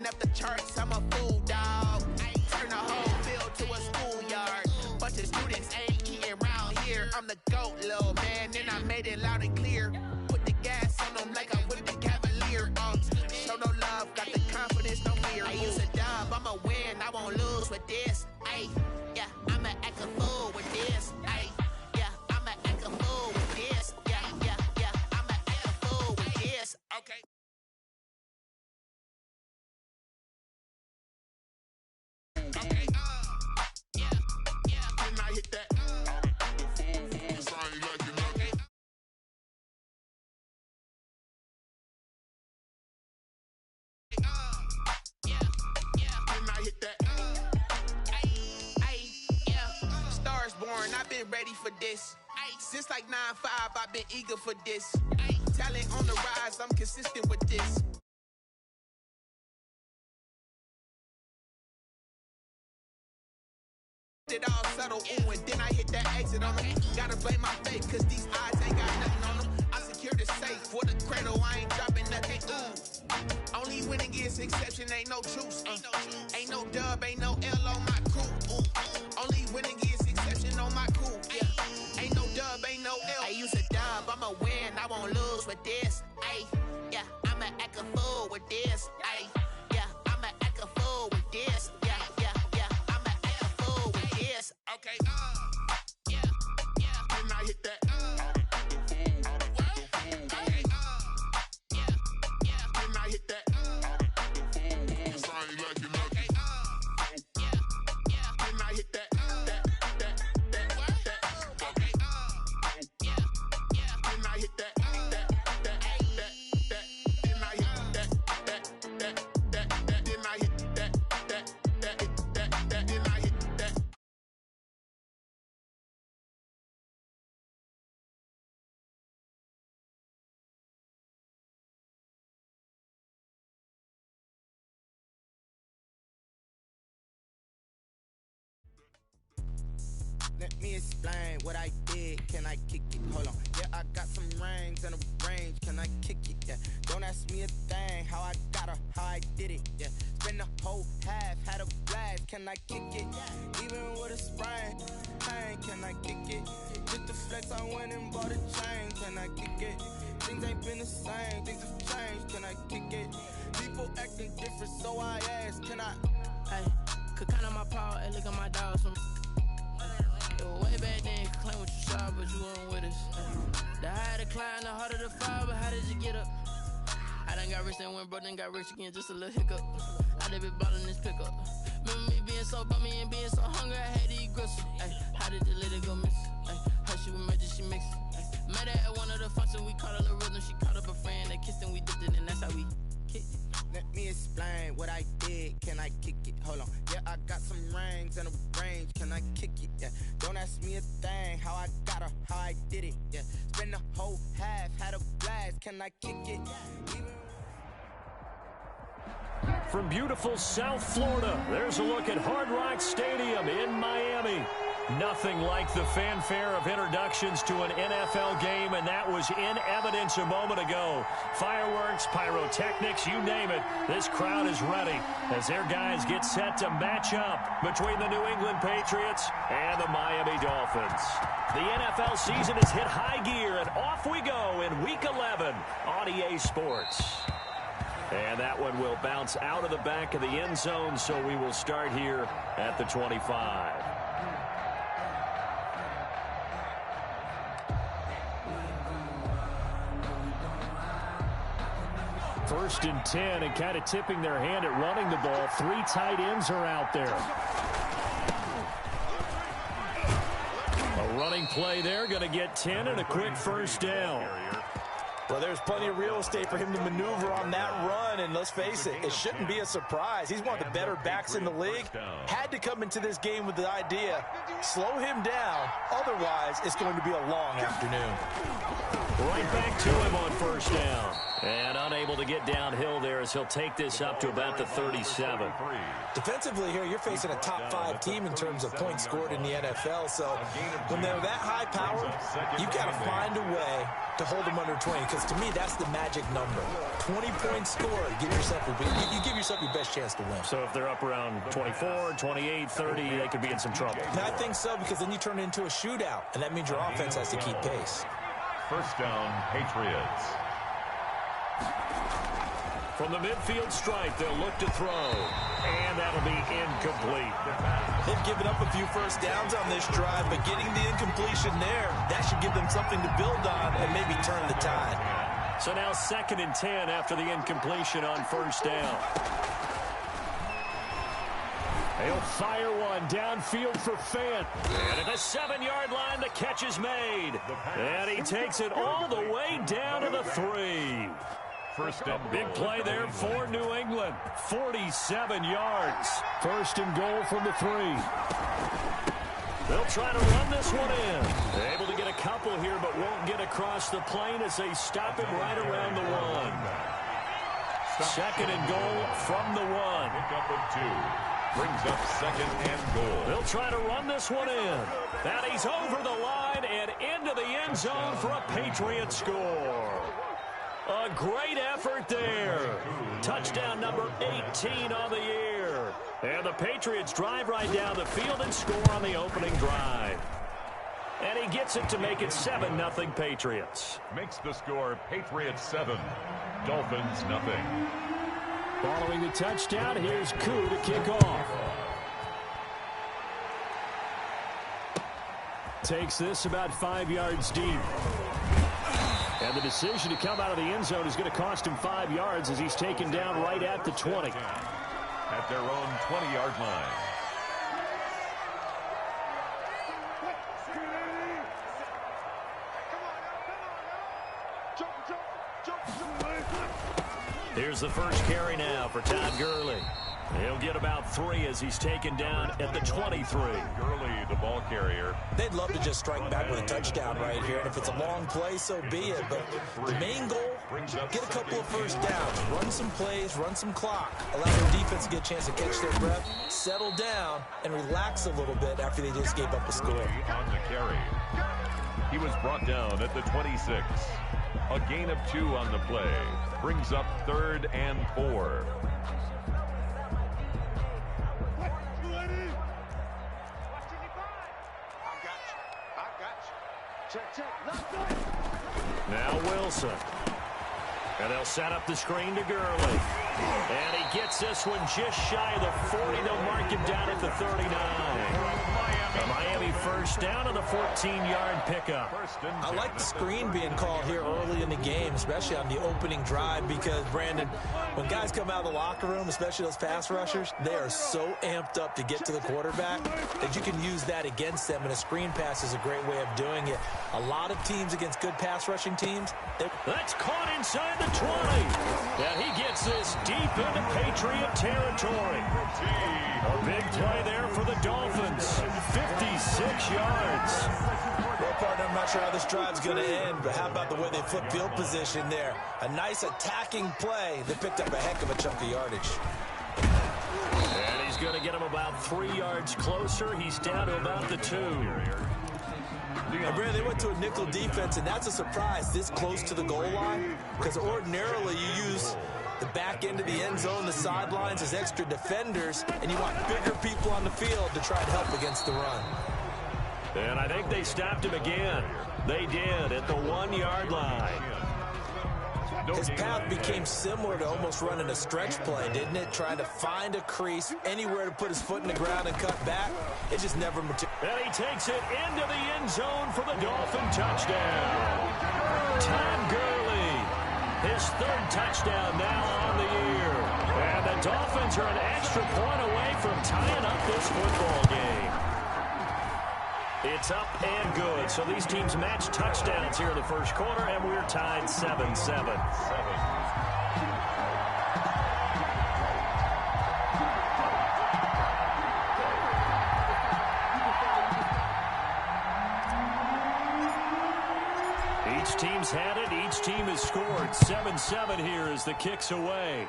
Up the charts, I'm a fool, dog. Turn the whole field to a schoolyard. Bunch of students ain't eating around here. I'm the GOAT, little man, and I made it loud and clear. Put the gas on them like I'm with the Cavalier. Show no love, got the confidence, no fear. I use a dub, I'ma win, I won't lose with this. Ay, yeah, I'ma act a fool with this. Ay, yeah, I'ma act a fool with this. Yeah, yeah, yeah, I'ma act a fool with this. Okay. Okay, yeah, yeah. Can I hit that? Yeah, yeah. Can I hit that? Ay, yeah. Stars born, I've been ready for this. Since like 9-5, I've been eager for this. Talent on the rise, I'm consistent with this. It all settle, ooh, and then I hit that exit on them. Gotta blame my fate, cause these odds ain't got nothing on them. I secure the safe for the cradle, I ain't dropping nothing, ooh. Only winning is exception, ain't no truce. Ain't no dub, ain't no L on my crew, ooh. Only winning is exception on my crew, yeah. Ain't no dub, ain't no L. I use a dub, I'ma win, I won't lose with this. Ay, yeah, I'ma act a fool with this. Ay, yeah, I'ma act a fool with this. Yeah, yeah, yeah, I'ma act a fool with this. Okay, yeah, yeah. Can I hit that? Okay, yeah, yeah. Can I hit that? Okay, yeah, yeah. Can I hit that? Okay, yeah, yeah. Can I hit that? Can I hit that? Can I hit that? Can I hit that? Let me explain what I did. Can I kick it? Hold on. Yeah, I got some rings and a range. Can I kick it? Yeah. Don't ask me a thing. How I got her, how I did it. Yeah. Spend the whole half, had a blast. Can I kick it? Even with a sprain. Hey, can I kick it? Just the flex, I went and bought a chain. Can I kick it? Things ain't been the same. Things have changed. Can I kick it? People acting different, so I asked. Can I? Hey, could count on my power and look at my dogs from. Way back then, claim what you saw, but you weren't with us. The higher the climb, the harder the fall, but how did you get up? I done got rich and went broke, then got rich again, just a little hiccup. I done been ballin' this pickup. Remember me being so bummy and being so hungry, I had to eat gristle. Ay, how did you let it go miss? Ay, how she was magic, she mixed. Met her at one of the functions, we caught a little rhythm, she caught up a friend, they kissed and we dipped it, and that's how we kicked it. Let me explain what I did. Can I kick it? Hold on. Yeah, I got some rings and a range. Can I kick it? Yeah. Don't ask me a thing. How I got her, how I did it. Yeah. Spend the whole half, had a blast. Can I kick it? From beautiful South Florida, there's a look at Hard Rock Stadium in Miami. Nothing like the fanfare of introductions to an NFL game, and that was in evidence a moment ago. Fireworks, pyrotechnics, you name it. This crowd is ready as their guys get set to match up between the New England Patriots and the Miami Dolphins. The NFL season has hit high gear, and off we go in Week 11 on EA Sports. And that one will bounce out of the back of the end zone, so we will start here at the 25. First and 10, and kind of tipping their hand at running the ball. 3 tight ends are out there. A running play there, going to get 10 and a quick first down. Well, there's plenty of real estate for him to maneuver on that run, and let's face it, it shouldn't be a surprise. He's one of the better backs in the league. Had to come into this game with the idea, slow him down, otherwise it's going to be a long afternoon. Right back to him on first down. And unable unable to get downhill there as he'll take this up to about the 37. Defensively here, you're facing a top-5 team in terms of points scored in the NFL. So when they're that high-powered, you've got to find a way to hold them under 20, because to me, that's the magic number. 20 points scored, you give yourself your best chance to win. So if they're up around 24, 28, 30, they could be in some trouble. And I think so, because then you turn it into a shootout, and that means your offense has to keep pace. First down, Patriots. From the midfield stripe, they'll look to throw, and that'll be incomplete. They've given up a few first downs on this drive, but getting the incompletion there, that should give them something to build on and maybe turn the tide. So now 2nd and 10 after the incompletion on first down. He'll fire one downfield for Fant. And at the 7-yard line, the catch is made. And he takes it all the way down to the 3. First and big play there for New England. 47 yards. First and goal from the 3. They'll try to run this one in. They're able to get a couple here, but won't get across the plane as they stop him right around the 1. 2nd and goal from the 1. Pick up of 2. Brings up 2nd and goal. They'll try to run this one in. And he's over the line and into the end zone for a Patriot score. A great effort there. Touchdown number 18 on the year. And the Patriots drive right down the field and score on the opening drive. And he gets it to make it 7-0 Patriots. Makes the score Patriots 7, Dolphins nothing. Following the touchdown, here's Koo to kick off. Takes this about 5 yards deep. And the decision to come out of the end zone is going to cost him 5 yards as he's taken down right at the 20. At their own 20-yard line. Here's the first carry now for Todd Gurley. He'll get about 3 as he's taken down at the 23. Gurley, the ball carrier. They'd love to just strike back with a touchdown right here, and if it's a long play, so be it. But the main goal, get a couple of first downs, run some plays, run some clock, allow their defense to get a chance to catch their breath, settle down, and relax a little bit after they just gave up a score. On the carry. He was brought down at the 26. A gain of 2 on the play. Brings up 3rd and 4. Now Wilson. And they'll set up the screen to Gurley. And he gets this one just shy of the 40. They'll mark him down at the 39. Miami first down on the 14-yard pickup. I like the screen being called here early in the game, especially on the opening drive, because, Brandon, when guys come out of the locker room, especially those pass rushers, they are so amped up to get to the quarterback that you can use that against them, and a screen pass is a great way of doing it. A lot of teams against good pass rushing teams. That's caught inside the 20. And he gets this deep into Patriot territory. A big play there for the Dolphins. 56 yards. Well, partner, I'm not sure how this drive's going to end, but how about the way they flip field position there? A nice attacking play that picked up a heck of a chunk of yardage. And he's going to get him about 3 yards closer. He's down to about the 2. And Brandon, they went to a nickel defense, and that's a surprise this close to the goal line, because ordinarily you use the back end of the end zone, the sidelines as extra defenders, and you want bigger people on the field to try and help against the run. And I think they stopped him again. They did at the 1-yard line. His path became similar to almost running a stretch play, didn't it? Trying to find a crease, anywhere to put his foot in the ground and cut back. It just never materialized. And he takes it into the end zone for the Dolphin touchdown. Todd Gurley, his 3rd touchdown now on the year. And the Dolphins are an extra point away from tying up this football game. It's up and good. So these teams match touchdowns here in the first quarter, and we're tied 7-7. Each team's had it. Each Each team has scored 7-7 here as the kick's away.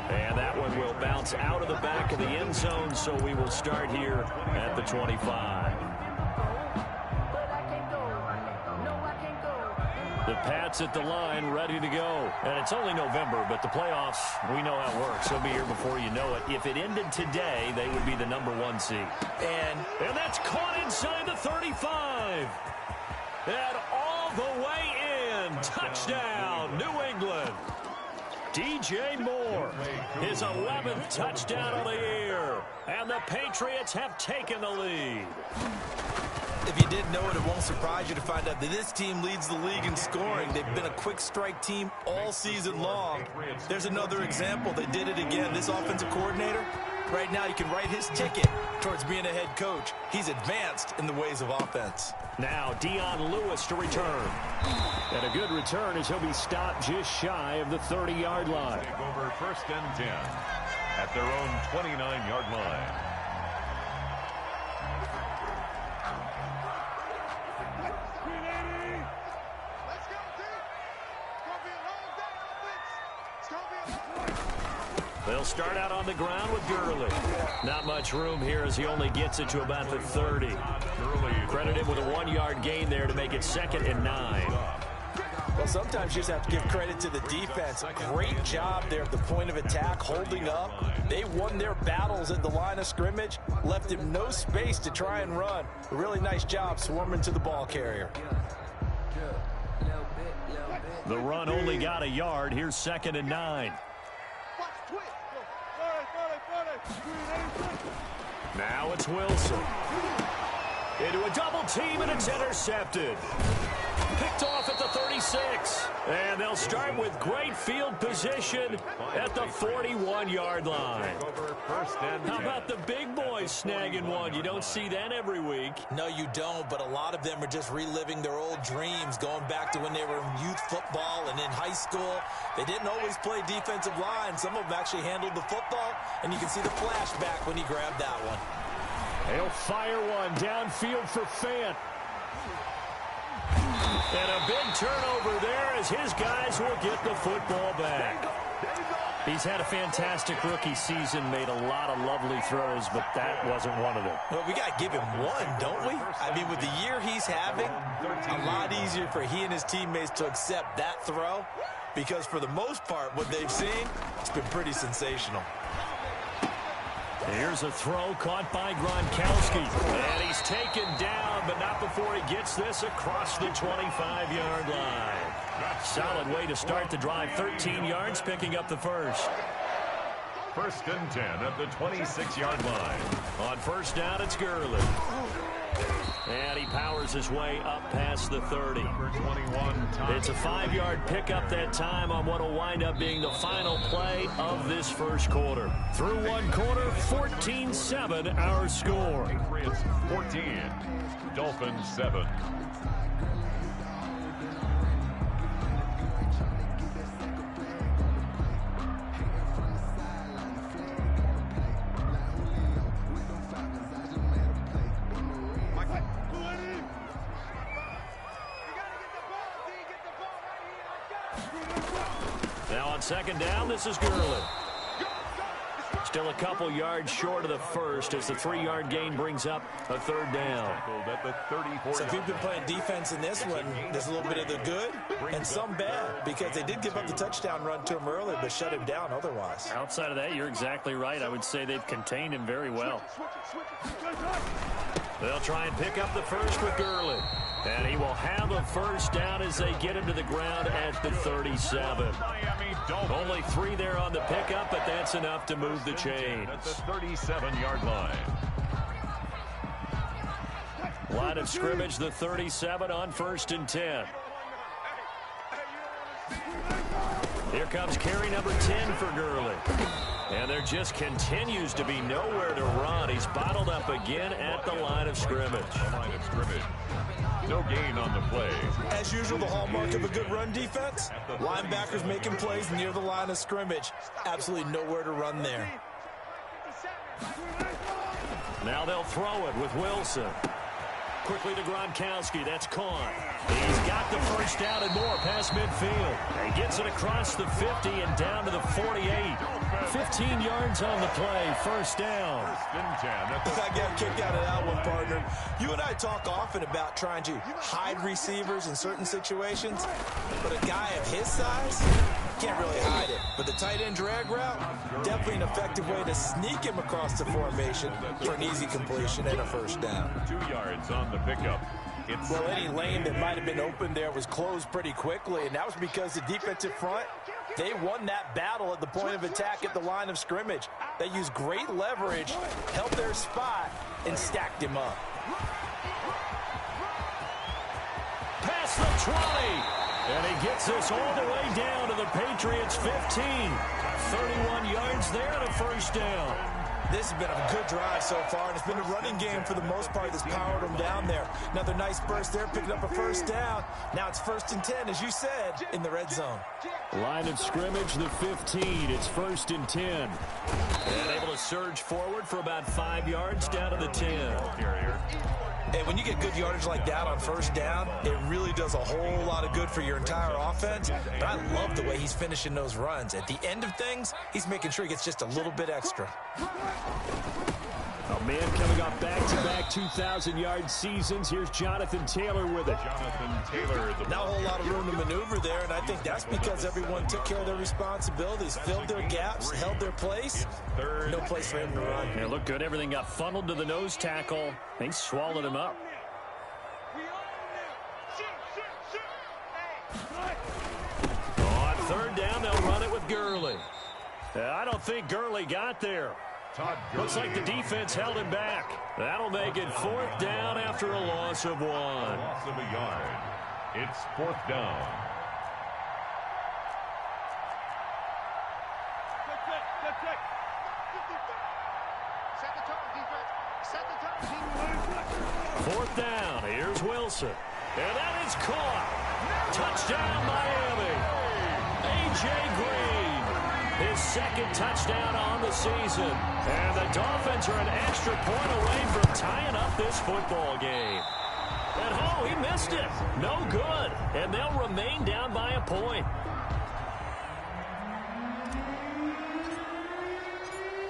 And that one will bounce out of the back of the end zone, so we will start here at the 25. The Pats at the line, ready to go. And it's only November, but the playoffs, we know how it works. They'll be here before you know it. If it ended today, they would be the #1 seed. And that's caught inside the 35. And all the way in. Touchdown, New England. DJ Moore, his 11th touchdown of the year. And the Patriots have taken the lead. If you didn't know it, it won't surprise you to find out that this team leads the league in scoring. They've been a quick strike team all season long. There's another example. They did it again. This offensive coordinator, right now you can write his ticket towards being a head coach. He's advanced in the ways of offense. Now Dion Lewis to return. And a good return as he'll be stopped just shy of the 30-yard line. Take over 1st and 10 at their own 29-yard line. They'll start out on the ground with Gurley. Not much room here as he only gets it to about the 30. Credit him with a 1-yard gain there to make it 2nd and 9. Well, sometimes you just have to give credit to the defense. Great job there at the point of attack, holding up. They won their battles at the line of scrimmage, left him no space to try and run. A really nice job swarming to the ball carrier. The run only got a yard. Here's 2nd and 9. Now it's Wilson. Into a double team, and it's intercepted. Picked off at the 36. And they'll start with great field position at the 41-yard line. How about the big boys snagging one? You don't see that every week. No, you don't, but a lot of them are just reliving their old dreams, going back to when they were in youth football and in high school. They didn't always play defensive line. Some of them actually handled the football, and you can see the flashback when he grabbed that one. He'll fire one downfield for Fant. And a big turnover there as his guys will get the football back. He's had a fantastic rookie season, made a lot of lovely throws, but that wasn't one of them. Well, we got to give him one, don't we? I mean, with the year he's having, a lot easier for he and his teammates to accept that throw, because for the most part, what they've seen, it's been pretty sensational. Here's a throw caught by Gronkowski. And he's taken down, but not before he gets this across the 25-yard line. Solid way to start the drive. 13 yards, picking up the first. 1st and 10 at the 26-yard line. On 1st down, it's Gurley. And he powers his way up past the 30. It's a 5-yard pickup that time on what will wind up being the final play of this first quarter. Through one quarter, 14-7 our score. Patriots 14, Dolphins 7. Now on 2nd down, this is Gurley. Still a couple yards short of the first as the 3-yard gain brings up a 3rd down. So if you've been playing defense in this one, there's a little bit of the good and some bad, because they did give up the touchdown run to him earlier, but shut him down otherwise. Outside of that, you're exactly right. I would say they've contained him very well. They'll try and pick up the first with Gurley. And he will have a 1st down as they get him to the ground at the 37. Only 3 there on the pickup, but that's enough to move the chains. At the 37-yard line. Line of scrimmage, the 37 on 1st and 10. Here comes carry number 10 for Gurley. And there just continues to be nowhere to run. He's bottled up again at the line of scrimmage. No gain on the play. As usual, the hallmark of a good run defense, linebackers making plays near the line of scrimmage. Absolutely nowhere to run there. Now they'll throw it with Wilson. Quickly to Gronkowski. That's caught. He's got the first down and more past midfield. He gets it across the 50 and down to the 48. 15 yards on the play. First down. I got kicked out of that one, partner. You and I talk often about trying to hide receivers in certain situations, but a guy of his size can't really hide it. But the tight end drag route, definitely an effective way to sneak him across the formation for an easy completion and a first down. 2 yards on the pickup. Well, any lane that might have been open there was closed pretty quickly, and that was because the defensive front, they won that battle at the point of attack at the line of scrimmage. They used great leverage, held their spot, and stacked him up. Past the 20. And he gets us all the way down to the Patriots' 15. 31 yards there and a first down. This has been a good drive so far, and it's been a running game for the most part that's powered them down there. Another nice burst there, picking up a first down. Now it's 1st and 10, as you said, in the red zone. Line of scrimmage, the 15. It's 1st and 10. And able to surge forward for about 5 yards down to the 10. And when you get good yardage like that on first down, it really does a whole lot of good for your entire offense. But I love the way he's finishing those runs. At the end of things, he's making sure he gets just a little bit extra. A man coming off back-to-back 2,000-yard seasons. Here's Jonathan Taylor with it. Jonathan Taylor. Not a whole lot of room to maneuver there, and I think that's because everyone took care of their responsibilities, filled their gaps, held their place. No place for him to run. Yeah, looked good. Everything got funneled to the nose tackle. They swallowed him up. On 3rd down, they'll run it with Gurley. I don't think Gurley got there. Looks like the defense held him back. That'll make it 4th down after a loss of 1. Loss of a yard. It's 4th down. Fourth down. Here's Wilson. And that is caught. Touchdown, Miami. A.J. Green. His 2nd touchdown on the season. And the Dolphins are an extra point away from tying up this football game. And oh, he missed it. No good. And they'll remain down by a point.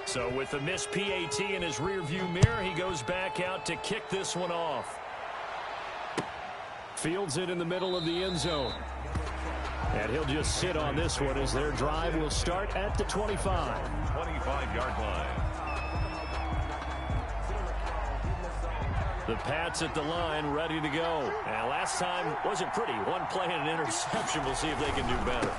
So with the missed PAT in his rearview mirror, he goes back out to kick this one off. Fields it in the middle of the end zone. And he'll just sit on this one as their drive will start at the 25. 25-yard line. The Pats at the line, ready to go. And last time wasn't pretty. One play and an interception. We'll see if they can do better.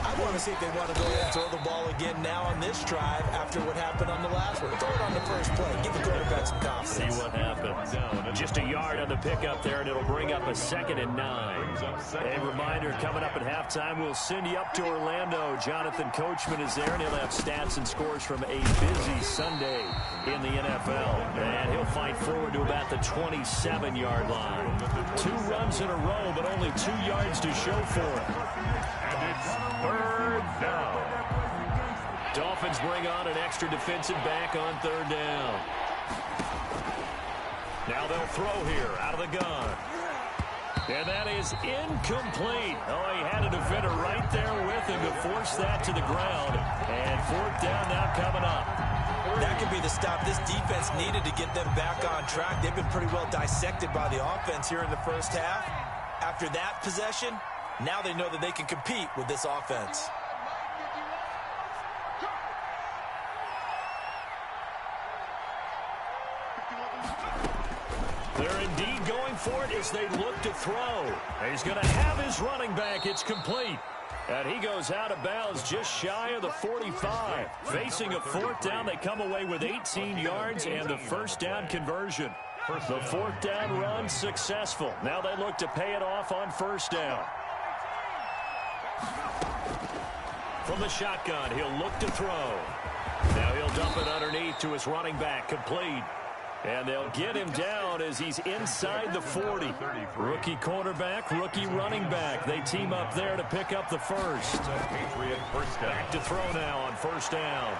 I want to see if they want to go ahead and throw the ball again now on this drive after what happened on the last one. Throw it on the first play. Give the quarterback some confidence. See what happens. Just a yard on the pickup there, and it'll bring up a 2nd and 9. A reminder, coming up at halftime, we'll send you up to Orlando. Jonathan Coachman is there, and he'll have stats and scores from a busy Sunday in the NFL. And he'll fight forward to about the 27-yard line. 2 runs in a row, but only 2 yards to show for it. And it's 3rd down. Dolphins bring on an extra defensive back on 3rd down. Now they'll throw here out of the gun. And that is incomplete. Oh, he had a defender right there with him to force that to the ground. And 4th down now coming up. That could be the stop this defense needed to get them back on track. They've been pretty well dissected by the offense here in the first half. After that possession, now they know that they can compete with this offense. They're indeed going for it as they look to throw. He's going to have his running back. It's complete. And he goes out of bounds just shy of the 45. Facing a 4th down, they come away with 18 yards and the 1st down conversion. The 4th down run successful. Now they look to pay it off on 1st down. From the shotgun, he'll look to throw. Now he'll dump it underneath to his running back, complete. And they'll get him down as he's inside the 40. Rookie cornerback, rookie running back. They team up there to pick up the first. Patriot first down. Back to throw now on 1st down.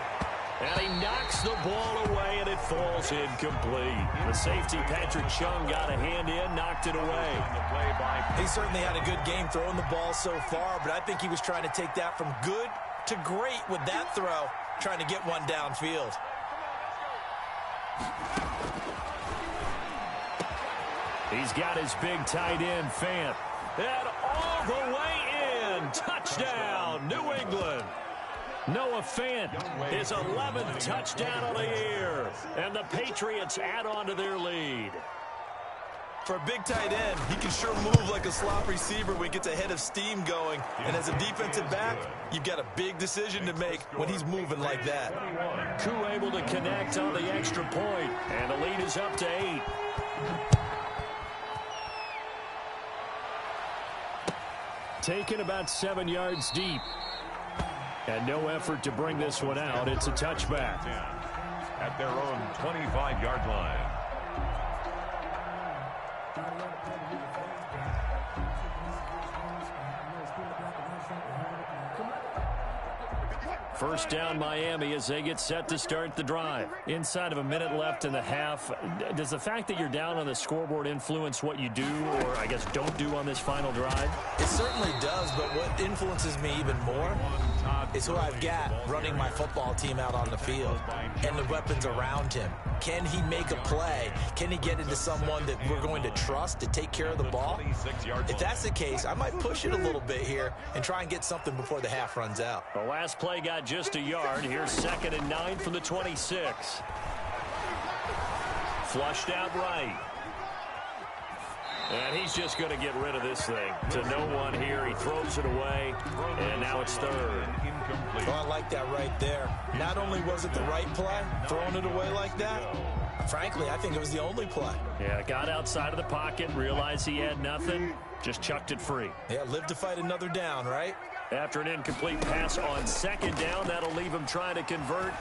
And he knocks the ball away, and it falls incomplete. The safety, Patrick Chung, got a hand in, knocked it away. He certainly had a good game throwing the ball so far, but I think he was trying to take that from good to great with that throw, trying to get one downfield. He's got his big tight end, Fant. And all the way in. Touchdown, New England. Noah Fant, his 11th touchdown of the year. And the Patriots add on to their lead. For a big tight end, he can sure move like a slot receiver when he gets a head of steam going. And as a defensive back, you've got a big decision to make when he's moving like that. Koo able to connect on the extra point, and the lead is up to 8. Taken about 7 yards deep. And no effort to bring this one out. It's a touchback. At their own 25-yard line. First down, Miami, as they get set to start the drive. Inside of a minute left in the half, does the fact that you're down on the scoreboard influence what you do, or I guess don't do on this final drive? It certainly does, but what influences me even more is who I've got running my football team out on the field and the weapons around him. Can he make a play? Can he get into someone that we're going to trust to take care of the ball? If that's the case, I might push it a little bit here and try and get something before the half runs out. The last play got just a yard. Here's 2nd and 9 from the 26. Flushed out right. And he's just going to get rid of this thing. To no one here. He throws it away. And now it's 3rd. Oh, I like that right there. Not only was it the right play, throwing it away like that, frankly, I think it was the only play. Yeah, got outside of the pocket, realized he had nothing, just chucked it free. Yeah, live to fight another down, right? After an incomplete pass on 2nd down, that'll leave him trying to convert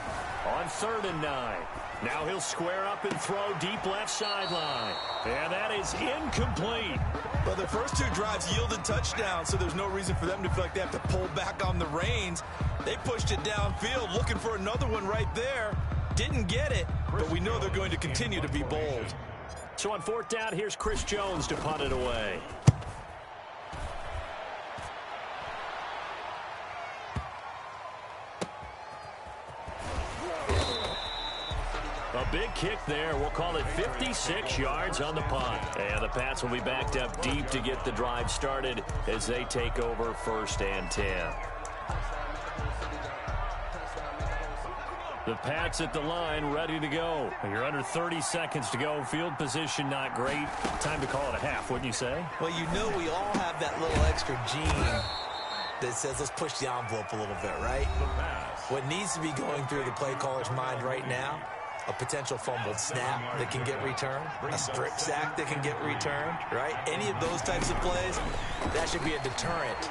on 3rd and 9. Now he'll square up and throw deep left sideline. And that is incomplete. Well, the first 2 drives yielded touchdowns, so there's no reason for them to feel like they have to pull back on the reins. They pushed it downfield, looking for another one right there. Didn't get it, but we know they're going to continue to be bold. So on 4th down, here's Chris Jones to punt it away. A big kick there. We'll call it 56 yards on the punt. And the Pats will be backed up deep to get the drive started as they take over 1st and 10. The Pats at the line, ready to go. You're under 30 seconds to go. Field position not great. Time to call it a half, wouldn't you say? Well, you know we all have that little extra gene that says let's push the envelope a little bit, right? What needs to be going through the play caller's mind right now, a potential fumbled snap that can get returned, a strip sack that can get returned, right? Any of those types of plays, that should be a deterrent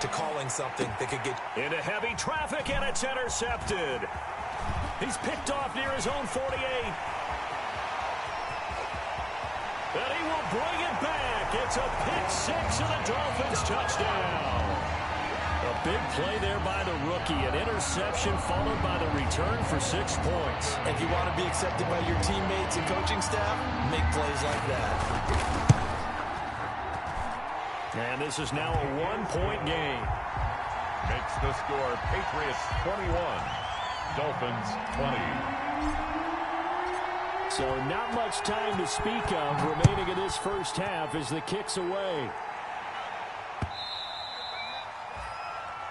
to calling something that could get into heavy traffic, and it's intercepted. He's picked off near his own 48. And he will bring it back. It's a pick 6 and the Dolphins touchdown. A big play there by the rookie. An interception followed by the return for 6 points. If you want to be accepted by your teammates and coaching staff, make plays like that. And this is now a 1-point game. Makes the score Patriots 21, Dolphins 20. So not much time to speak of remaining in this first half as the kick's away.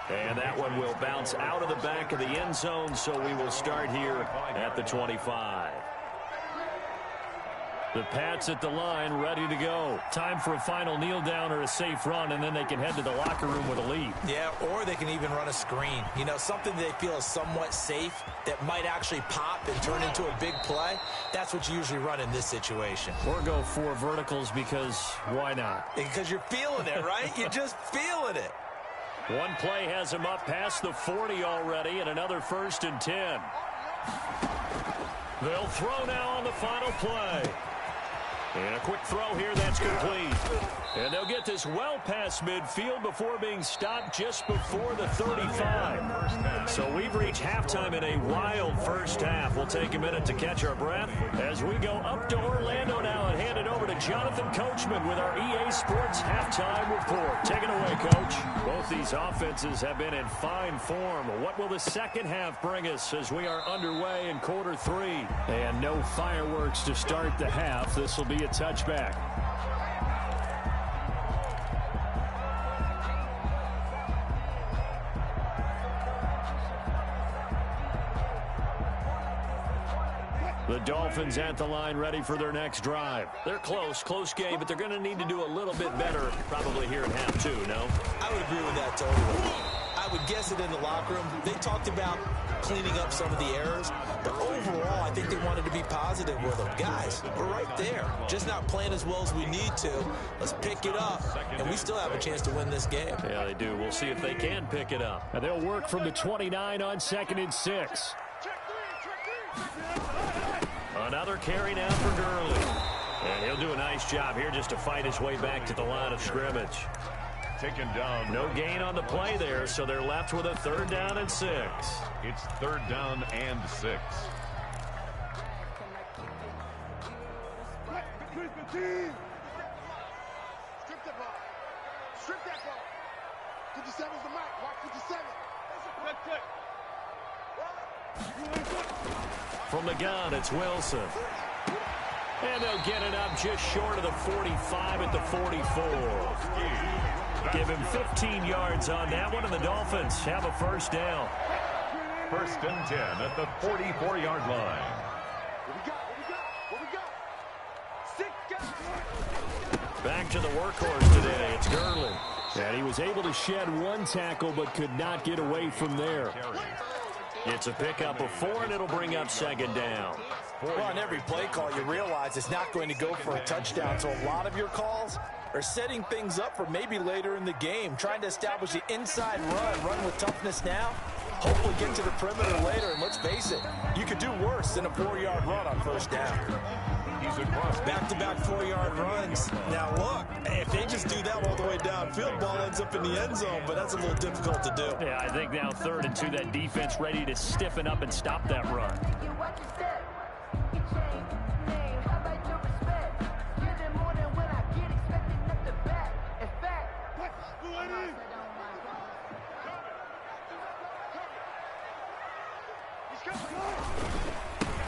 And that one will bounce out of the back of the end zone, so we will start here at the 25. The Pats at the line, ready to go. Time for a final kneel down or a safe run, and then they can head to the locker room with a lead. Yeah, or they can even run a screen. You know, something they feel is somewhat safe that might actually pop and turn into a big play. That's what you usually run in this situation. Or go 4 verticals because why not? Because you're feeling it, right? You're just feeling it. One play has him up past the 40 already, and another 1st and 10. They'll throw now on the final play. And a quick throw here that's complete. And they'll get this well past midfield before being stopped just before the 35. So we've reached halftime in a wild first half. We'll take a minute to catch our breath as we go up to Orlando now and hand it over to Jonathan Coachman with our EA Sports halftime report. Take it away, Coach. Both these offenses have been in fine form. What will the second half bring us as we are underway in quarter 3? And no fireworks to start the half. This will be a touchback. The Dolphins at the line ready for their next drive. They're close game, but they're going to need to do a little bit better probably here in half 2, no? I would agree with that totally. I would guess it in the locker room. They talked about cleaning up some of the errors, but overall, I think they wanted to be positive with them. Guys, we're right there. Just not playing as well as we need to. Let's pick it up, and we still have a chance to win this game. Yeah, they do. We'll see if they can pick it up. And they'll work from the 29 on 2nd and 6. Another carry now for Gurley. And he'll do a nice job here just to fight his way back to the line of scrimmage. Taken down. No gain on the play there, so they're left with a 3rd down and 6. It's 3rd down and 6. Strip that ball. Strip that ball. 57's the mark. Mark 57. From the gun, it's Wilson. And they'll get it up just short of the 45 at the 44. Give him 15 yards on that one, and the Dolphins have a 1st down. 1st and 10 at the 44-yard line. What we got? Back to the workhorse today. It's Gurley. And he was able to shed 1 tackle but could not get away from there. It's a pickup of 4, and it'll bring up 2nd down. Well, on every play call, you realize it's not going to go for a touchdown, so a lot of your calls are setting things up for maybe later in the game, trying to establish the inside run with toughness now, hopefully get to the perimeter later, and let's face it, you could do worse than a 4-yard run on 1st down. He's across. Back-to-back 4-yard runs. Now, look, if they just do that all the way downfield, ball ends up in the end zone, but that's a little difficult to do. Yeah, I think now 3rd and 2, that defense ready to stiffen up and stop that run.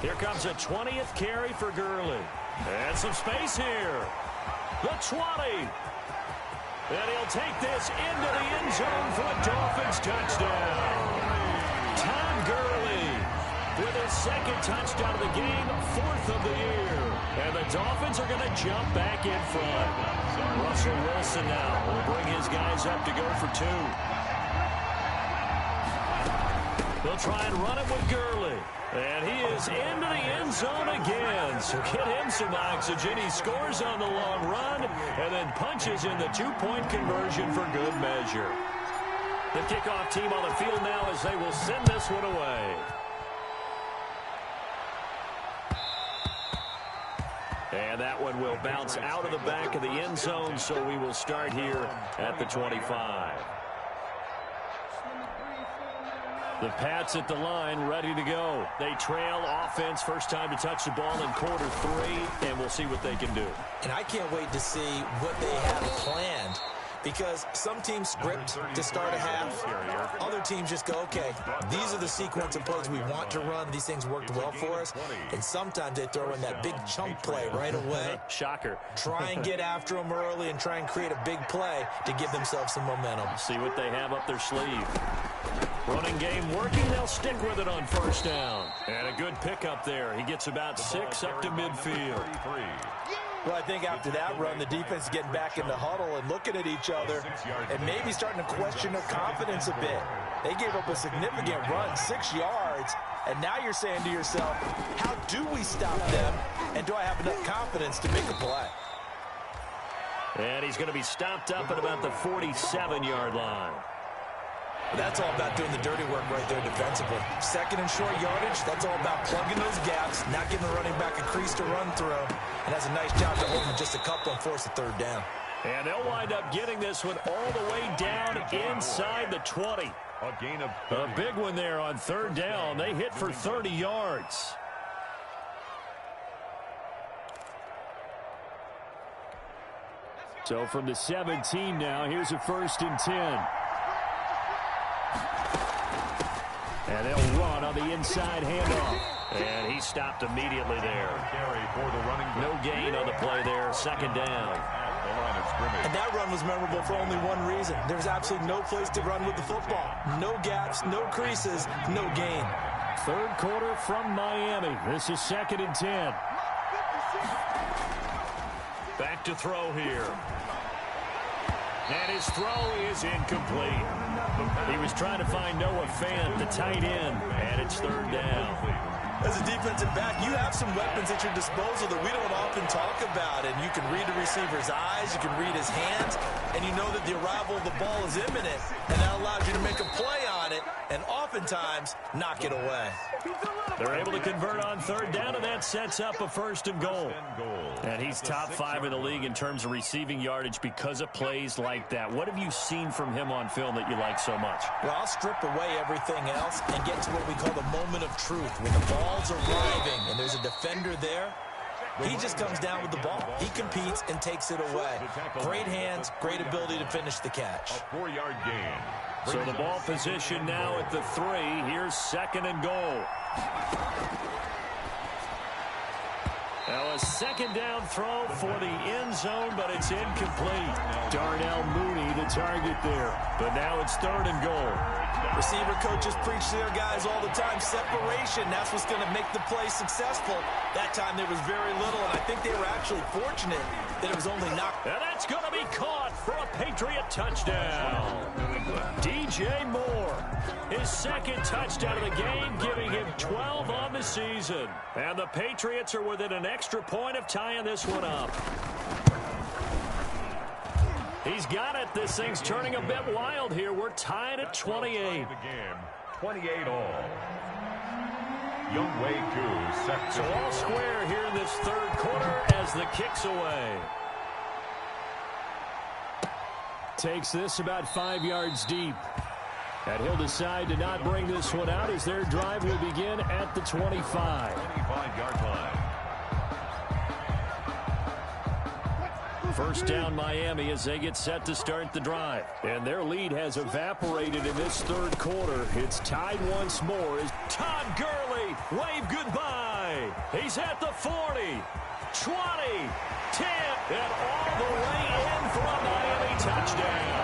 Here comes a 20th carry for Gurley. And some space here. The 20. And he'll take this into the end zone for a Dolphins touchdown. Tom Gurley with his 2nd touchdown of the game, 4th of the year. And the Dolphins are going to jump back in front. Russell Wilson now will bring his guys up to go for 2. They'll try and run it with Gurley. And he is into the end zone again. So get him some oxygen. He scores on the long run and then punches in the 2-point conversion for good measure. The kickoff team on the field now as they will send this one away. And that one will bounce out of the back of the end zone, so we will start here at the 25. The Pats at the line, ready to go. They trail offense, first time to touch the ball in quarter 3, and we'll see what they can do. And I can't wait to see what they have planned, because some teams script to start a half. Other teams just go, okay, these are the sequence of plays we want to run. These things worked well for us. And sometimes they throw in that big chunk play right away. Shocker. Try and get after them early and try and create a big play to give themselves some momentum. See what they have up their sleeve. Running game working. They'll stick with it on 1st down. And a good pickup there. He gets about 6 up to midfield. Well, I think after that run, the defense is getting back in the huddle and looking at each other and maybe starting to question their confidence a bit. They gave up a significant run, 6 yards, and now you're saying to yourself, how do we stop them, and do I have enough confidence to make a play? And he's going to be stopped up at about the 47-yard line. That's all about doing the dirty work right there defensively. 2nd and short yardage, that's all about plugging those gaps, not giving the running back a crease to run through, and has a nice job to hold him just a couple and force a 3rd down. And they'll wind up getting this one all the way down inside the 20. A gain of 30. A big one there on third down. They hit for 30 yards. So from the 17 now, here's a 1st and 10. And they'll run on the inside handoff. And he stopped immediately there. No gain on the play there. 2nd down. And that run was memorable for only one reason. There's absolutely no place to run with the football. No gaps, no creases, no gain. 3rd quarter from Miami. This is 2nd and 10. Back to throw here. And his throw is incomplete. He was trying to find Noah Fant, the tight end, and it's 3rd down. As a defensive back, you have some weapons at your disposal that we don't often talk about. And you can read the receiver's eyes, you can read his hands, and you know that the arrival of the ball is imminent. And that allows you to make a play on it and oftentimes knock it away. They're able to convert on 3rd down, and that sets up a 1st and goal. And he's top 5 in the league in terms of receiving yardage because of plays like that. What have you seen from him on film that you like so much? Well, I'll strip away everything else and get to what we call the moment of truth. When the ball's arriving and there's a defender there, he just comes down with the ball. He competes and takes it away. Great hands, great ability to finish the catch. A 4-yard gain. So the ball position now at the 3. Here's 2nd and goal. Now a 2nd down throw for the end zone, but it's incomplete. Darnell Mooney the target there. But now it's 3rd and goal. Receiver coaches preach to their guys all the time. Separation, that's what's going to make the play successful. That time there was very little, and I think they were actually fortunate that it was only knocked. And that's going to be caught for a Patriot touchdown. DJ Moore, his 2nd touchdown of the game, giving him 12 on the season. And the Patriots are within an extra point of tying this one up. He's got it. This thing's turning a bit wild here. We're tied at 28. 28 all. Youngway Koo set. So all square here in this 3rd quarter as the kick's away. Takes this about 5 yards deep. And he'll decide to not bring this one out as their drive will begin at the 25. 25-yard line. 1st down Miami as they get set to start the drive. And their lead has evaporated in this 3rd quarter. It's tied once more as Todd Gurley wave goodbye. He's at the 40, 20, 10, and all the way in for a Miami touchdown.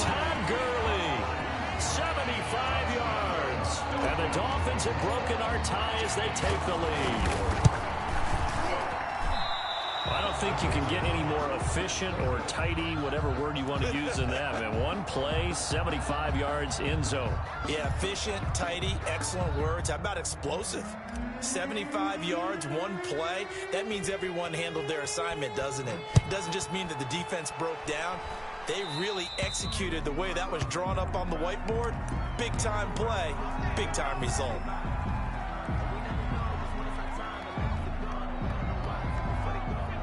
Todd Gurley, 75 yards. And the Dolphins have broken our tie as they take the lead. I don't think you can get any more efficient or tidy, whatever word you want to use in that. Man, one play, 75 yards, end zone. Yeah, efficient, tidy, excellent words. How about explosive? 75 yards, one play. That means everyone handled their assignment, doesn't it? It doesn't just mean that the defense broke down. They really executed the way that was drawn up on the whiteboard. Big-time play, big-time result.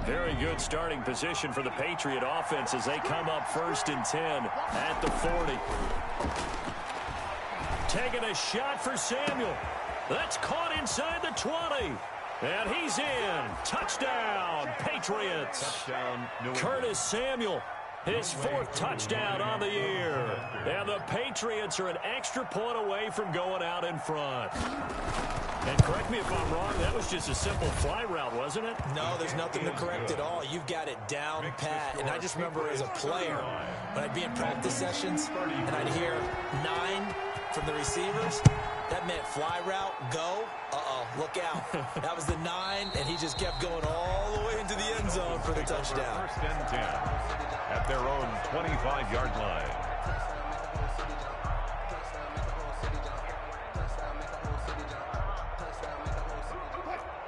Very good starting position for the Patriot offense as they come up 1st and 10 at the 40. Taking a shot for Samuel. That's caught inside the 20. And he's in. Touchdown, Patriots. Touchdown, Curtis Samuel, his 4th touchdown on the year. And the Patriots are an extra point away from going out in front. And correct me if I'm wrong, that was just a simple fly route, wasn't it? No, there's nothing to correct at all. You've got it down pat. And I just remember as a player, when I'd be in practice sessions and I'd hear 9 from the receivers, that meant fly route, go, look out. That was the 9, and he just kept going all the way into the end zone for the touchdown. 1st and 10 at their own 25-yard line.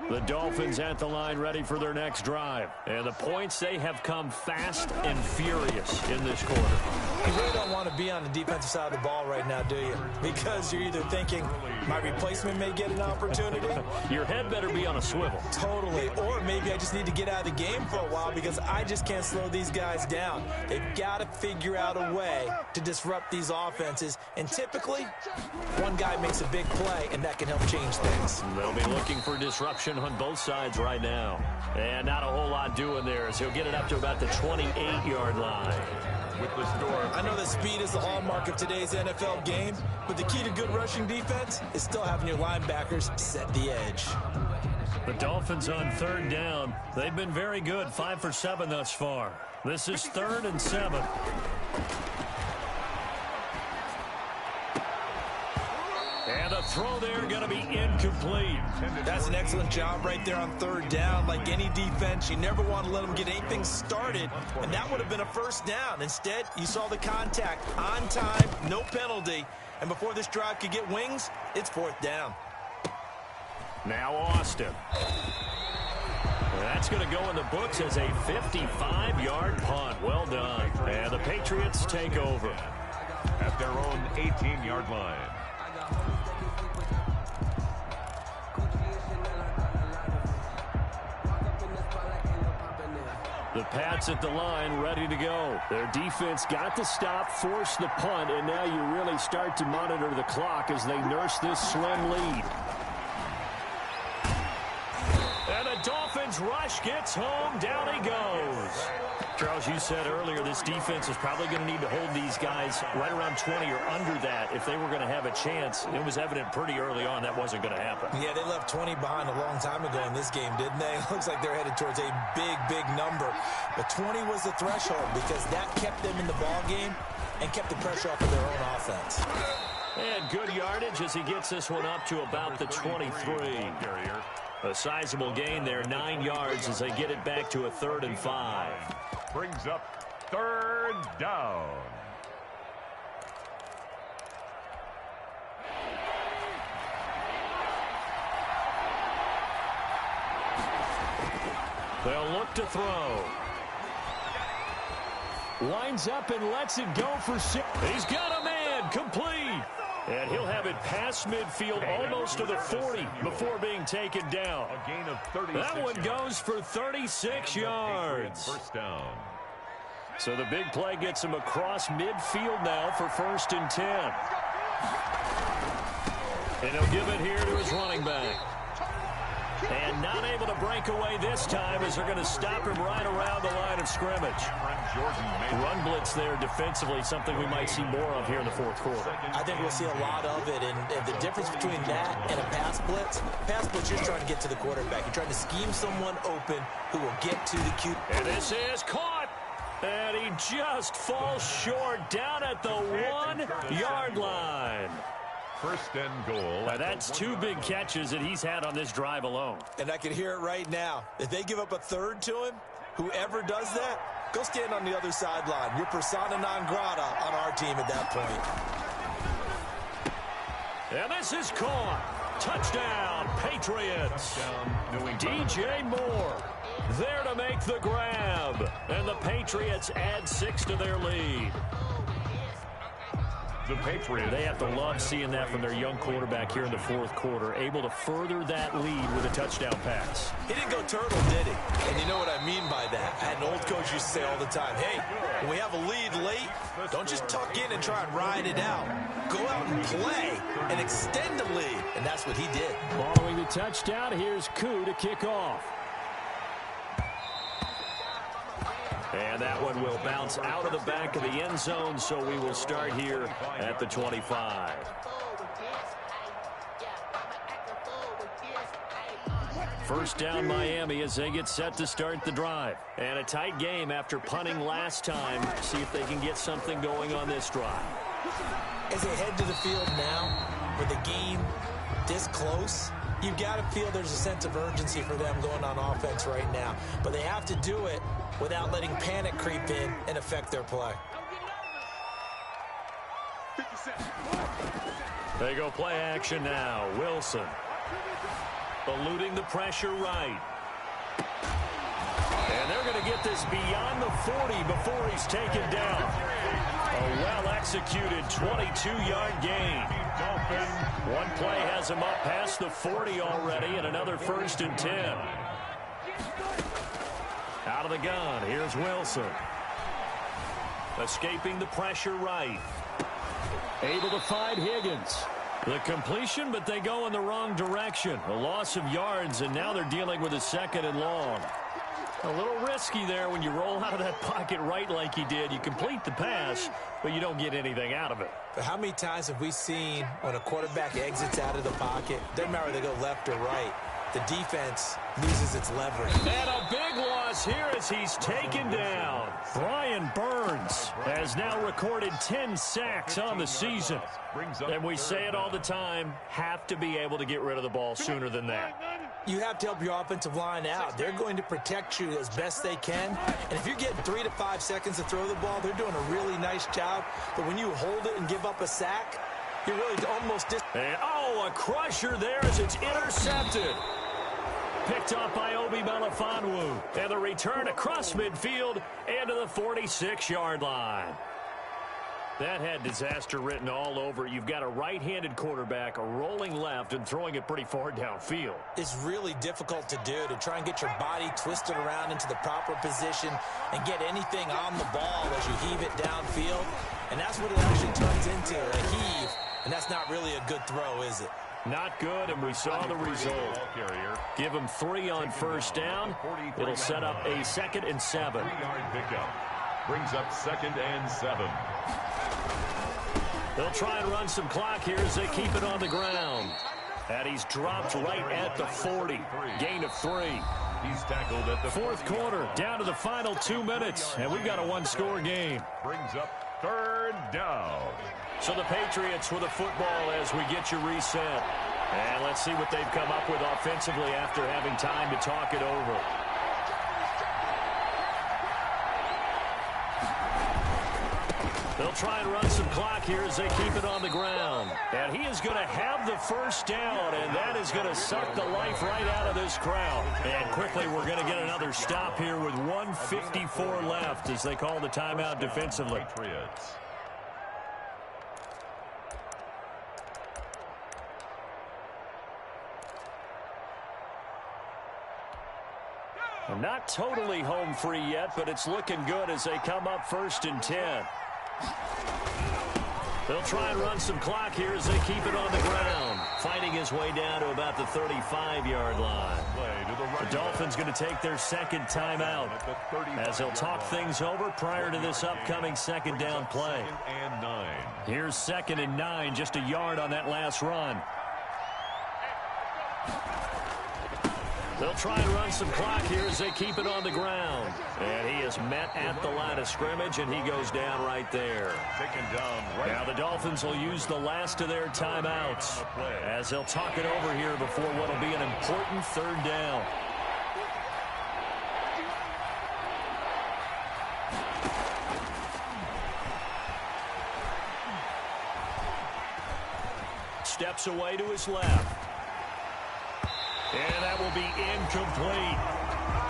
The Dolphins at the line ready for their next drive. And the points, they have come fast and furious in this quarter. You really don't want to be on the defensive side of the ball right now, do you? Because you're either thinking, my replacement may get an opportunity. Your head better be on a swivel. Totally. Or maybe I just need to get out of the game for a while because I just can't slow these guys down. They've got to figure out a way to disrupt these offenses. And typically, one guy makes a big play, and that can help change things. They'll be looking for disruption on both sides right now. And not a whole lot doing there as he'll get it up to about the 28-yard line. With the score. I know that speed is the hallmark of today's NFL game, but the key to good rushing defense is still having your linebackers set the edge. The Dolphins on third down. They've been very good, 5 for 7 thus far. This is 3rd and 7. And the throw there going to be incomplete. That's an excellent job right there on third down. Like any defense, you never want to let them get anything started, and that would have been a first down. Instead, you saw the contact on time, no penalty, and before this drive could get wings, it's 4th down. Now Austin. That's going to go in the books as a 55-yard punt. Well done. And the Patriots take over at their own 18-yard line. The Pats at the line, ready to go. Their defense got the stop, forced the punt, and now you really start to monitor the clock as they nurse this slim lead. And the Dolphins rush gets home. Down he goes. Charles, you said earlier this defense is probably going to need to hold these guys right around 20 or under that if they were going to have a chance. It was evident pretty early on that wasn't going to happen. Yeah, they left 20 behind a long time ago in this game, didn't they? It looks like they're headed towards a big, big number. But 20 was the threshold because that kept them in the ball game and kept the pressure off of their own offense. And good yardage as he gets this one up to about the 23. A sizable gain there, 9 yards as they get it back to a 3rd and 5. Brings up 3rd down. They'll look to throw. Winds up and lets it go for 6. He's got a man, complete. And he'll have it past midfield almost to the 40 before being taken down. A gain of 36. That one goes for 36 yards. First down. So the big play gets him across midfield now for 1st and 10. And he'll give it here to his running back. And not able to break away this time as they're going to stop him right around the line of scrimmage. Run blitz there defensively, something we might see more of here in the 4th quarter. I think we'll see a lot of it, and the difference between that and a pass blitz, you're trying to get to the quarterback. You're trying to scheme someone open who will get to the QB. And this is caught. And he just falls short down at the 1-yard line. 1st and goal. Now that's 2 big catches that he's had on this drive alone. And I can hear it right now. If they give up a 3rd to him, whoever does that, go stand on the other sideline. You're persona non grata on our team at that point. And this is caught. Touchdown, Patriots. DJ Moore there to make the grab. And the Patriots add 6 to their lead. The Patriots. They have to love seeing that from their young quarterback here in the 4th quarter, able to further that lead with a touchdown pass. He didn't go turtle, did he? And you know what I mean by that. I had an old coach used to say all the time, hey, when we have a lead late, don't just tuck in and try and ride it out. Go out and play and extend the lead. And that's what he did. Following the touchdown, here's Koo to kick off. And that one will bounce out of the back of the end zone, so we will start here at the 25. First down Miami as they get set to start the drive. And a tight game after punting last time. See if they can get something going on this drive. As they head to the field now, with the game this close, you've got to feel there's a sense of urgency for them going on offense right now. But they have to do it without letting panic creep in and affect their play. They go play action now. Wilson eluding the pressure right. And they're going to get this beyond the 40 before he's taken down. A well-executed 22-yard gain. One play has him up past the 40 already, and another 1st and 10. Out of the gun, here's Wilson. Escaping the pressure right. Able to find Higgins. The completion, but they go in the wrong direction. A loss of yards, and now they're dealing with a 2nd and long. A little risky there when you roll out of that pocket right like he did. You complete the pass, but you don't get anything out of it. But how many times have we seen when a quarterback exits out of the pocket, doesn't matter whether they go left or right, the defense loses its leverage. And a big loss here as he's taken down. Brian Burns has now recorded 10 sacks on the season. And we say it all the time, have to be able to get rid of the ball sooner than that. You have to help your offensive line out. They're going to protect you as best they can. And if you're getting 3 to 5 seconds to throw the ball, they're doing a really nice job. But when you hold it and give up a sack, you're really almost... And, oh, a crusher there as it's intercepted. Picked up by Obi Melifonwu. And the return across midfield and to the 46-yard line. That had disaster written all over. You've got a right-handed quarterback, a rolling left, and throwing it pretty far downfield. It's really difficult to do, to try and get your body twisted around into the proper position and get anything on the ball as you heave it downfield. And that's what it actually turns into, a heave. And that's not really a good throw, is it? Not good, and we saw the result. Give him 3 on 1st down. It'll set up a 2nd and 7. 3-yard pickup. Brings up 2nd and 7. They'll try and run some clock here as they keep it on the ground. And he's dropped right at the 40. Gain of 3. He's tackled at the 4th quarter, down to the final 2 minutes, and we've got a 1-score game. Brings up 3rd down. So the Patriots with a football as we get you reset. And let's see what they've come up with offensively after having time to talk it over. They'll try and run some clock here as they keep it on the ground. And he is going to have the 1st down, and that is going to suck the life right out of this crowd. And quickly, we're going to get another stop here with 1:54 left as they call the timeout defensively. Patriots. Not totally home free yet, but it's looking good as they come up 1st and 10. They'll try and run some clock here as they keep it on the ground. Fighting his way down to about the 35-yard line. The Dolphins going to take their 2nd timeout as they'll talk things over prior to this upcoming 2nd down play. Here's 2nd and 9, just a yard on that last run. They'll try and run some clock here as they keep it on the ground. And he is met at the line of scrimmage, and he goes down right there. Taken down right. Now the Dolphins will use the last of their timeouts as they'll talk it over here before what will be an important 3rd down. Steps away to his left. And that will be incomplete.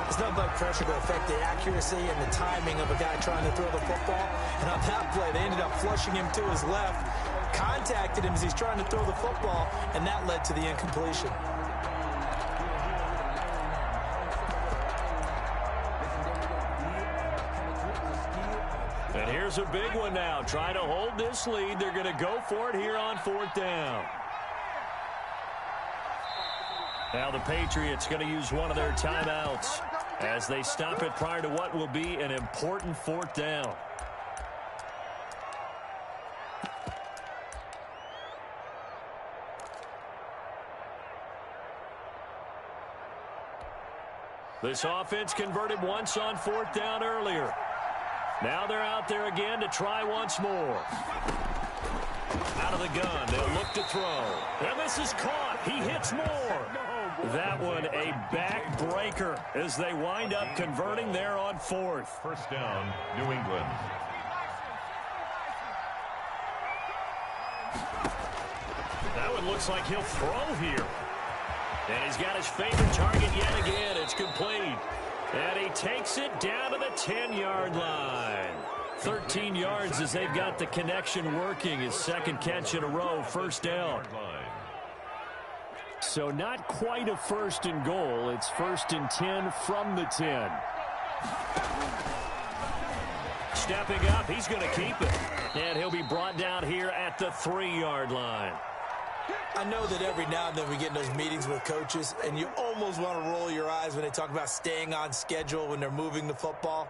It's not like pressure to affect the accuracy and the timing of a guy trying to throw the football. And on that play, they ended up flushing him to his left, contacted him as he's trying to throw the football, and that led to the incompletion. And here's a big one now. Trying to hold this lead. They're going to go for it here on 4th down. Now the Patriots going to use one of their timeouts as they stop it prior to what will be an important 4th down. This offense converted once on 4th down earlier. Now they're out there again to try once more. Out of the gun, they'll look to throw. And this is caught. He hits more. That one a backbreaker as they wind up converting there on 4th. 1st down, New England. That one looks like he'll throw here. And he's got his favorite target yet again. It's complete. And he takes it down to the 10-yard line. 13 yards as they've got the connection working. His second catch in a row, first down. So not quite a first and goal. It's 1st and 10 from the 10. Stepping up, he's going to keep it. And he'll be brought down here at the 3-yard line. I know that every now and then we get in those meetings with coaches, and you almost want to roll your eyes when they talk about staying on schedule when they're moving the football.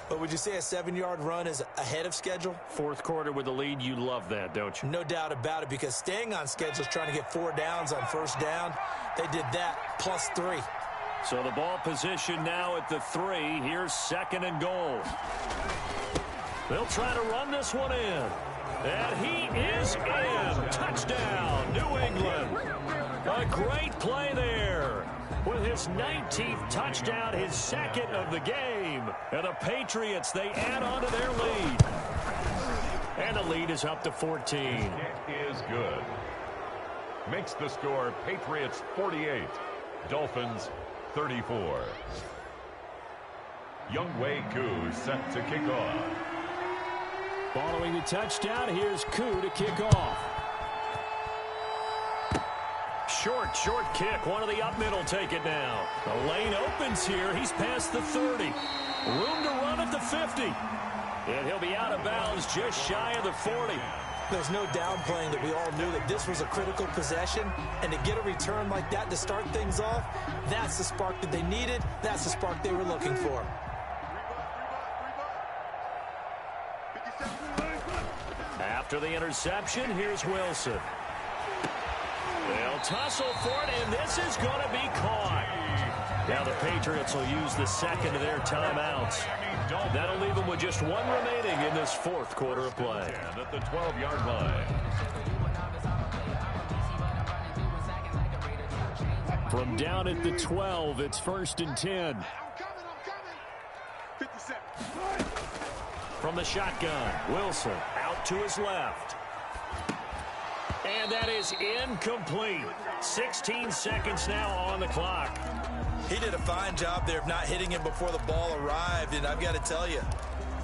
But would you say a 7-yard run is ahead of schedule? Fourth quarter with the lead, you love that, don't you? No doubt about it, because staying on schedule is trying to get 4 downs on first down. They did that, plus 3. So the ball position now at the 3. Here's 2nd and goal. They'll try to run this one in. And he is in. Touchdown, New England. A great play there. With his 19th touchdown, his 2nd of the game. And the Patriots, they add on to their lead. And the lead is up to 14. It is good. Makes the score Patriots 48, Dolphins 34. Younghoe Koo set to kick off. Following the touchdown, here's Koo to kick off. Short kick. One of the up middle take it now. The lane opens here. He's past the 30. Room to run at the 50. And he'll be out of bounds just shy of the 40. There's no downplaying that we all knew that this was a critical possession. And to get a return like that to start things off, that's the spark that they needed. That's the spark they were looking for. After the interception, here's Wilson. They'll tussle for it, and this is going to be caught. Now the Patriots will use the 2nd of their timeouts. That'll leave them with just 1 remaining in this 4th quarter of play. At the 12-yard line. From down at the 12, it's 1st and 10. I'm coming. 57. From the shotgun, Wilson out to his left. And that is incomplete. 16 seconds now on the clock. He did a fine job there of not hitting him before the ball arrived, and I've got to tell you,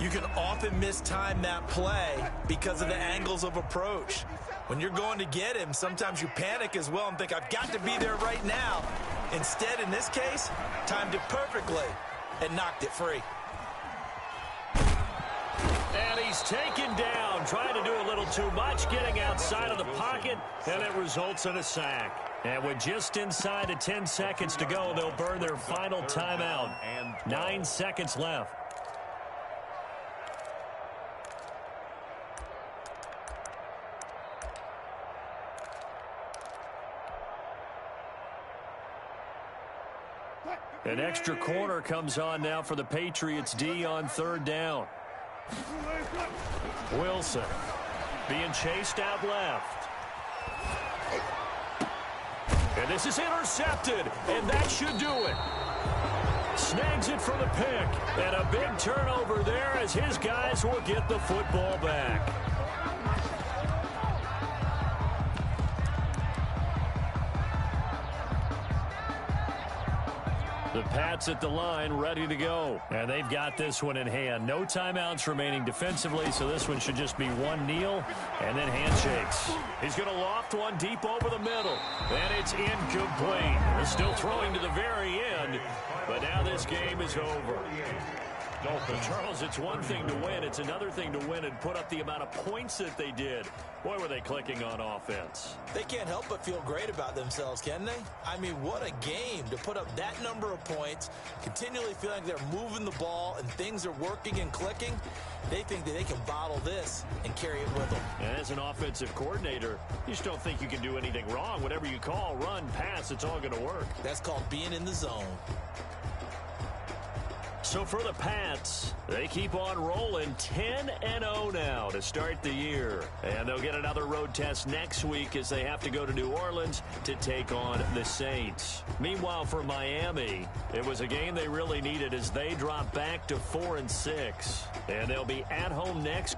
you can often mistime that play because of the angles of approach. When you're going to get him, sometimes you panic as well and think, I've got to be there right now. Instead, in this case, timed it perfectly and knocked it free. And he's taken down, trying to do a little too much, getting outside of the pocket, and it results in a sack. And with just inside of 10 seconds to go, they'll burn their final timeout. 9 seconds left. An extra corner comes on now for the Patriots D on 3rd down. Wilson being chased out left. And this is intercepted, and that should do it. Snags it for the pick, and a big turnover there as his guys will get the football back. The Pats at the line, ready to go. And they've got this one in hand. No timeouts remaining defensively, so this one should just be one kneel and then handshakes. He's going to loft one deep over the middle. And it's incomplete. They're still throwing to the very end, but now this game is over. Charles, it's one thing to win. It's another thing to win and put up the amount of points that they did. Boy, were they clicking on offense. They can't help but feel great about themselves, can they? I mean, what a game to put up that number of points, continually feeling like they're moving the ball and things are working and clicking. They think that they can bottle this and carry it with them. And as an offensive coordinator, you just don't think you can do anything wrong. Whatever you call, run, pass, it's all going to work. That's called being in the zone. So for the Pats, they keep on rolling 10-0 now to start the year. And they'll get another road test next week as they have to go to New Orleans to take on the Saints. Meanwhile, for Miami, it was a game they really needed as they drop back to 4-6. And they'll be at home next